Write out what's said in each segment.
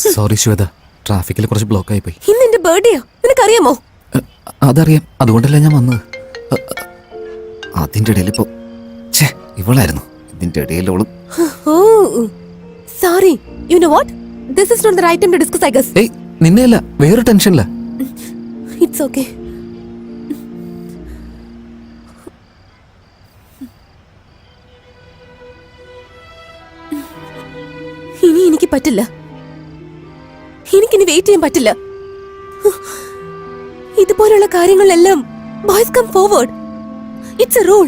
Sorry Shweta, ട്രാഫിക്കിൽ കുറച്ച് block ആയി പോയി. ഇന്ന് എന്റെ ബർത്ത്ഡേയോ നിനക്കറിയാമോ? അതറിയാം, അതുകൊണ്ടല്ലേ ഞാൻ വന്നത്. അതിന്റെ ഇടയിൽ ഇപ്പോ ഇവളായിരുന്നു ഇതിന്റെ ഇടയിലോളും. Oh sorry, you know what, this is not the right time to discuss I guess. ഏയ് നിന്നെയല്ല, വേറെ ടെൻഷനില്ല. It's okay. ഇനി എനിക്ക് പറ്റില്ല, എനിക്കിനി വെയിറ്റ് ചെയ്യാൻ പറ്റില്ല. ഇതുപോലുള്ള കാര്യങ്ങളെല്ലാം boys come forward. It's a rule.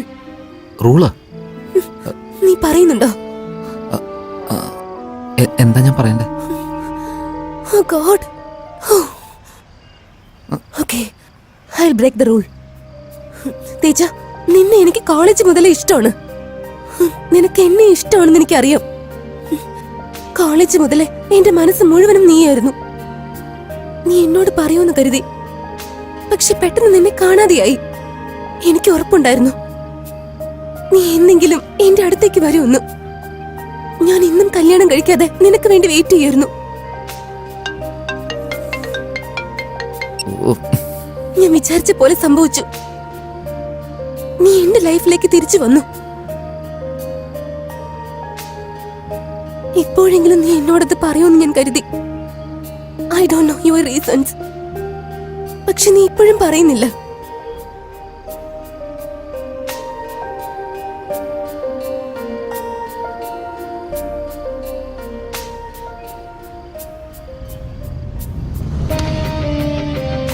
റൂളാ? നീ പറയുന്നുണ്ടോ? എന്താ ഞാൻ പറയണ്ടേ? Oh God. Okay, I'll break the rule. Teja, നിന്നെ എനിക്ക് കോളേജ് മുതലേ ഇഷ്ടമാണ്. നിനക്ക് എന്നെ ഇഷ്ടമാണെന്ന് എനിക്കറിയാം. കോളേജ് മുതലേ എന്റെ മനസ്സ് മുഴുവനും നീയായിരുന്നു. നീ എന്നോട് പറയുമെന്ന് കരുതി, പക്ഷെ പെട്ടെന്ന് നിന്നെ കാണാതെയായി. എനിക്ക് ഉറപ്പുണ്ടായിരുന്നു നീ എന്തെങ്കിലും എന്റെ അടുത്തേക്ക് വരുമെന്ന്. ഞാൻ ഇന്നും കല്യാണം കഴിക്കാതെ നിനക്ക് വേണ്ടി വെയിറ്റ് ചെയ്യായിരുന്നു. ഞാൻ വിചാരിച്ച പോലെ സംഭവിച്ചു. നീ എന്റെ ലൈഫിലേക്ക് തിരിച്ചു വന്നു. ഇപ്പോഴെങ്കിലും നീ എന്നോടത് പറയുമെന്ന് ഞാൻ കരുതി. I don't know your reasons, പക്ഷെ നീ ഇപ്പോഴും പറയുന്നില്ല.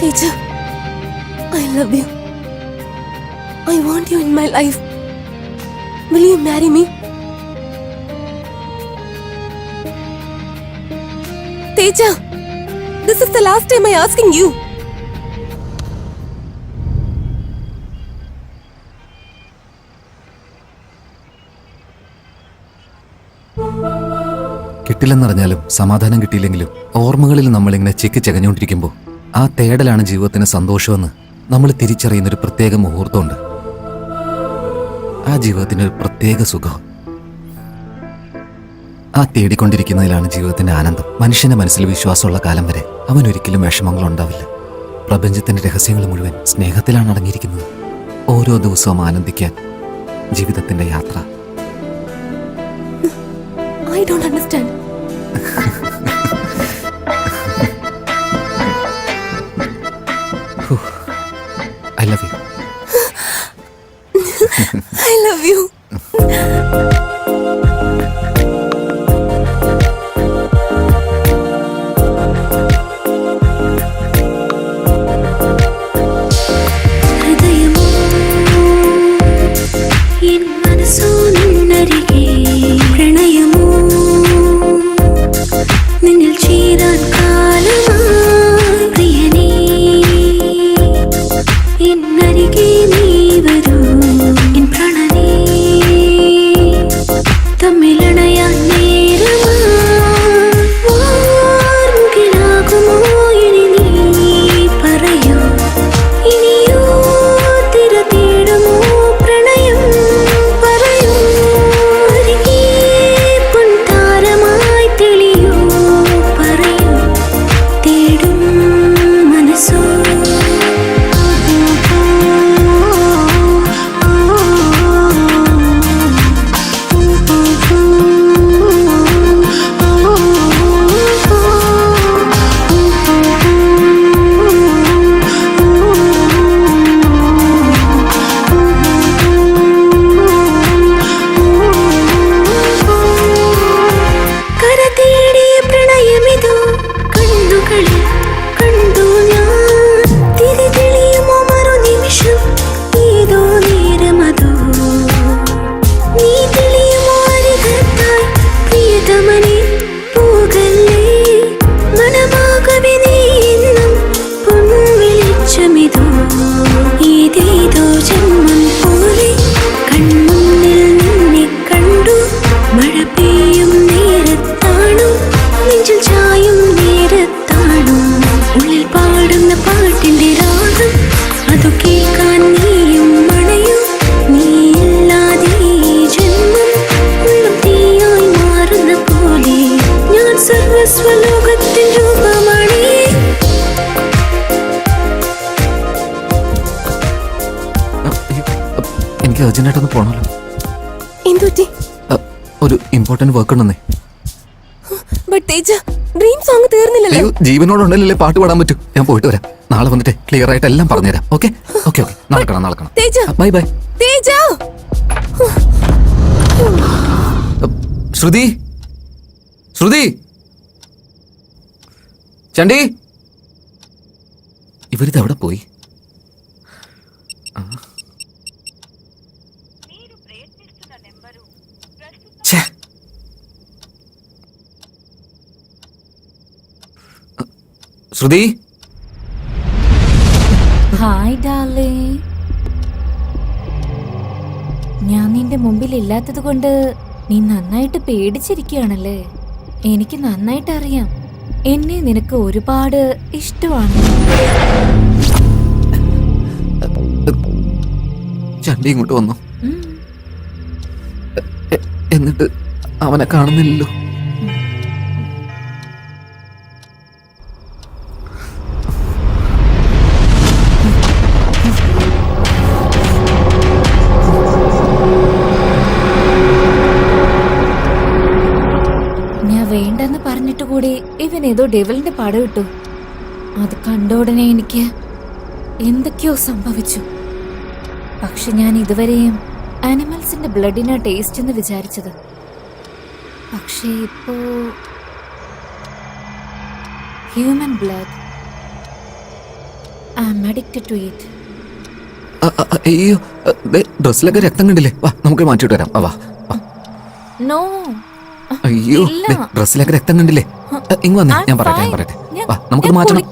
Teacher, I love you. I want you in my life. Will you marry me? Teja, this is the last time I'm asking you. കിട്ടില്ലെന്നറിഞ്ഞാലും സമാധാനം കിട്ടിയില്ലെങ്കിലും ഓർമ്മകളിൽ നമ്മളിങ്ങനെ ചെക്ക് ചകഞ്ഞുകൊണ്ടിരിക്കുമ്പോൾ ആ തേടലാണ് ജീവിതത്തിന് സന്തോഷമെന്ന് നമ്മൾ തിരിച്ചറിയുന്നൊരു പ്രത്യേക മുഹൂർത്തമുണ്ട്. ആ ജീവിതത്തിന് ഒരു പ്രത്യേക സുഖം. ആ തേടിക്കൊണ്ടിരിക്കുന്നതിലാണ് ജീവിതത്തിന്റെ ആനന്ദം. മനുഷ്യന്റെ മനസ്സിൽ വിശ്വാസമുള്ള കാലം വരെ അവൻ ഒരിക്കലും വിഷമങ്ങളുണ്ടാവില്ല. പ്രപഞ്ചത്തിന്റെ രഹസ്യങ്ങൾ മുഴുവൻ സ്നേഹത്തിലാണ് അടങ്ങിയിരിക്കുന്നത്. ഓരോ ദിവസവും ആനന്ദിക്കാൻ ജീവിതത്തിന്റെ യാത്ര. I don't understand. I love you. I love you. in Narige nee varu in pranane എനിക്ക് അർജന്റായിട്ടൊന്ന് പോകണമല്ലോ. എന്തു പറ്റി? ഒരു ഇമ്പോർട്ടന്റ് വർക്ക് ഉണ്ടെന്നേ. ബട്ട് തേജ, ഡ്രീം സോങ് തീർന്നില്ലല്ലോ. അയ്യോ, ജീവനോടുണ്ടല്ലേ പാട്ട് പാടാൻ പറ്റൂ. ഞാൻ പോയിട്ട് വരാം. നാളെ വന്നിട്ട് ക്ലിയർ ആയിട്ട് എല്ലാം പറഞ്ഞുതരാം. Okay okay okay. നാളെ കാണാം. Teja, bye bye. തേജ. ശ്രുതി, ശ്രുതി, ചണ്ടി, ഇവരിത് എവിടെ പോയി? ശ്രുതി. Hi darling. ഞാൻ നിന്റെ മുമ്പിൽ ഇല്ലാത്തത് കൊണ്ട് നീ നന്നായിട്ട് പേടിച്ചിരിക്കുകയാണല്ലേ? എനിക്ക് നന്നായിട്ട് അറിയാം, എന്നെ നിനക്ക് ഒരുപാട് ഇഷ്ടമാണ്. ചണ്ടി ഇങ്ങോട്ട് വന്നു. എന്നിട്ട് അവനെ കാണുന്നില്ലല്ലോ. വേണ്ടെന്ന് പറഞ്ഞിട്ട് കൂടി ഇവൻ ഏതോ ഡെവിളിന്റെ പടം ഇട്ടു. അത് കണ്ട ഉടനെ എനിക്ക് എന്തൊക്കെയോ സംഭവിച്ചു. പക്ഷെ ഞാൻ ഇതുവരെയും ആനിമൽസിന്റെ ബ്ലഡിനാ ടേസ്റ്റ് എന്ന് വിചാരിച്ചത്. പക്ഷേ ഇപ്പോ human blood. I am addicted to it. അയ്യോ, ഡ്രസ്സിലൊക്കെ രക്തം കണ്ടില്ലേ? വാ, നമുക്ക് മാറ്റിയിട്ട് വരാം. വാ. നോ. അയ്യോ, ഡ്രസ്സിലൊക്കെ രക്തം കണ്ടില്ലേ? ഇങ്ങ് വന്നേ, ഞാൻ പറയട്ടെ. വാ, നമുക്ക് മാറ്റണം.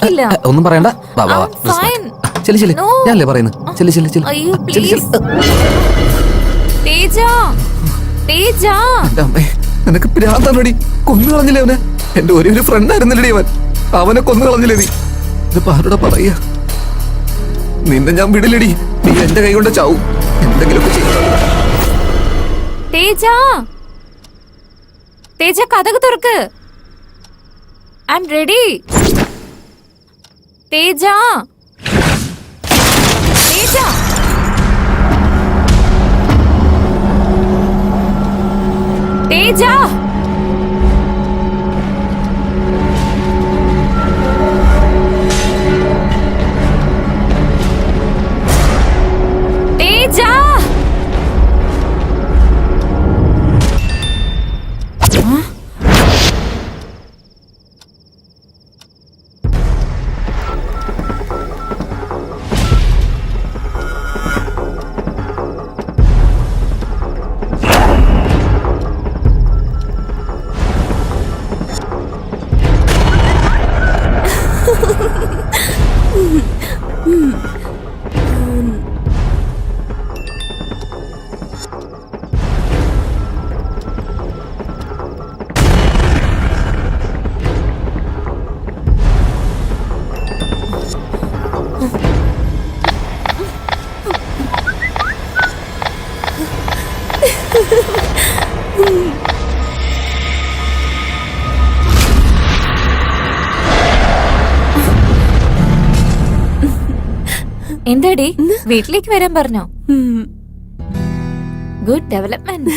ഒന്നും പറയണ്ട. വാ വാ വാ. ചെല്ലു ചെല്ലു, ഞാനല്ലേ പറയുന്നത്. ചെല്ലു ചെല്ലു ചെല്ലു. നിനക്ക് പ്രാന്താണോടി? കൊന്നു കളഞ്ഞില്ലേ അവനെ? എന്റെ ഒരു ഫ്രണ്ട് ആയിരുന്നില്ലേ അവൻ? അവനെ കൊന്നു കളഞ്ഞില്ലേ നീ? ഇത് ആരോടാ പറയാ? നിന്നെ ഞാൻ വിടില്ലടി. നീ എന്റെ കൈ കൊണ്ട് ചാവും. എന്തെങ്കിലുമൊക്കെ ചെയ്യും. തേജ, കഥക് തുറക്ക്. I am ready. Teja, Teja. Teja, Teja. എന്താടി, വീട്ടിലേക്ക് വരാൻ പറഞ്ഞോ? Good development.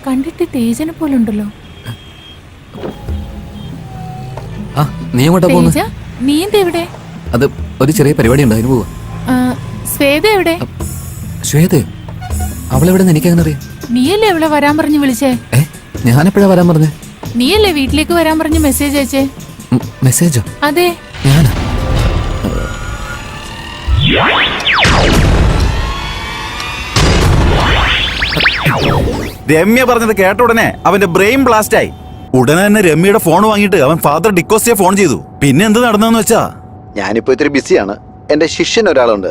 കണ്ടിട്ട് തേജനെ പോലുണ്ടല്ലോ. നീ എങ്ങോട്ടാ പോകുന്നത്? നീ എന്താ ഇവിടെ? അത് ഒരു ചെറിയ പരിപാടി ഉണ്ട്, അതിന് പോവാ. ശ്വേത എവിടെ? ശ്വേത? അവളെവിടെ എനിക്കങ്ങനെ അറിയാം? നീയല്ലേ അവളെ വരാൻ പറഞ്ഞ് വിളിച്ചേ? ഞാനെപ്പോഴാ വരാൻ പറഞ്ഞേ? നീയല്ലേ വീട്ടിലേക്ക് വരാൻ പറഞ്ഞ് മെസ്സേജ് അയച്ചേ? മെസ്സേജോ? അതെ, ഞാനാ. രമ്യ പറഞ്ഞത് കേട്ട ഉടനെ അവന്റെ ബ്രെയിൻ ബ്ലാസ്റ്റ് ആയി. ഉടനെ തന്നെ രമ്യയുടെ ഫോൺ വാങ്ങിയിട്ട് അവൻ ഫാദർ ഡിക്കോസ്റ്റയെ ഫോൺ ചെയ്തു. പിന്നെ എന്ത് നടന്നെന്ന് വെച്ചാ, ഞാനിപ്പോ ഇത്തിരി ബിസിയാണ്. എന്റെ ശിഷ്യൻ ഒരാളുണ്ട്,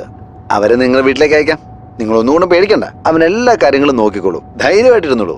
അവരെ നിങ്ങൾ വീട്ടിലേക്ക് അയക്കാം. നിങ്ങൾ ഒന്നും കൊണ്ടും പേടിക്കണ്ട, അവൻ എല്ലാ കാര്യങ്ങളും നോക്കിക്കോളൂ. ധൈര്യമായിട്ടിരുന്നോളൂ.